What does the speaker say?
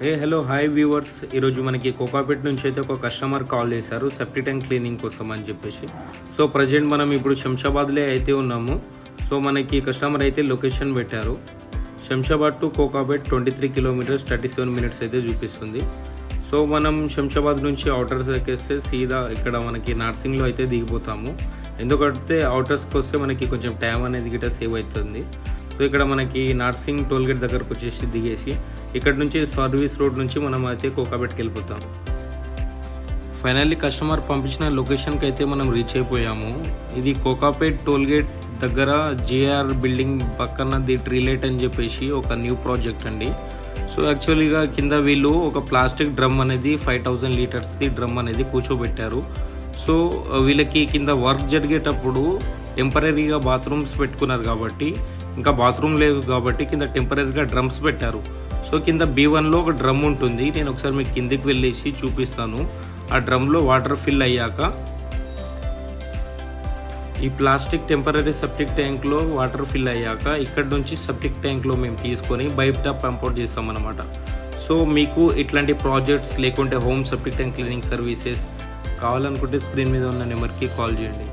Hello hi viewers. ఈరోజు మనకి కోకాపేట్ నుంచి అయితే ఒక కస్టమర్ కాల్ చేశారు సెప్టిక్ ట్యాంక్ క్లీనింగ్ కోసం అని చెప్పేసి. సో ప్రజెంట్ మనం ఇప్పుడు శంషాబాద్లో అయితే ఉన్నాము. సో మనకి కస్టమర్ అయితే లొకేషన్ పెట్టారు. Shamshabad to Kokapet 23 kilometres 37 minutes అయితే చూపిస్తుంది. సో మనం శంషాబాద్ నుంచి అవుటర్స్ ఎక్కేస్తే సీదా ఇక్కడ మనకి నార్సింగ్లో అయితే దిగిపోతాము. ఎందుకంటే అవుటర్స్కి వస్తే మనకి కొంచెం టైం అనేది గిట్ట సేవ్ అవుతుంది. సో ఇక్కడ మనకి నార్సింగ్ టోల్గేట్ దగ్గరకు వచ్చేసి దిగేసి ఇక్కడ నుంచి సర్వీస్ రోడ్ నుంచి మనం అయితే కోకాపేట్కి వెళ్ళిపోతాం. ఫైనల్లీ కస్టమర్ పంపించిన లొకేషన్కి అయితే మనం రీచ్ అయిపోయాము. ఇది కోకాపేట్ టోల్గేట్ దగ్గర జేఆర్ బిల్డింగ్ పక్కన ది ట్రీలైట్ అని చెప్పేసి ఒక న్యూ ప్రాజెక్ట్ అండి. సో యాక్చువల్గా కింద వీళ్ళు ఒక ప్లాస్టిక్ డ్రమ్ అనేది 5000 లీటర్స్ది డ్రమ్ అనేది కూర్చోబెట్టారు. సో వీళ్ళకి కింద వర్క్ జరిగేటప్పుడు టెంపరీగా బాత్రూమ్స్ పెట్టుకున్నారు కాబట్టి, ఇంకా బాత్రూమ్ లేదు కాబట్టి కింద టెంపరీగా డ్రమ్స్ పెట్టారు. సో కింద B1లో ఒక డ్రమ్ ఉంటుంది. నేను ఒకసారి మీకు కిందికి వెళ్ళేసి చూపిస్తాను. ఆ డ్రమ్లో వాటర్ ఫిల్ అయ్యాక ఈ ప్లాస్టిక్ టెంపరీ సెప్టిక్ ట్యాంక్లో వాటర్ ఫిల్ అయ్యాక ఇక్కడ నుంచి సెప్టిక్ ట్యాంక్లో మేము తీసుకొని బయట పంప్ అవుట్ చేస్తామన్నమాట. సో మీకు ఇట్లాంటి ప్రాజెక్ట్స్ లేకుంటే home septic tank cleaning services కావాలనుకుంటే స్క్రీన్ మీద ఉన్న నెంబర్కి కాల్ చేయండి.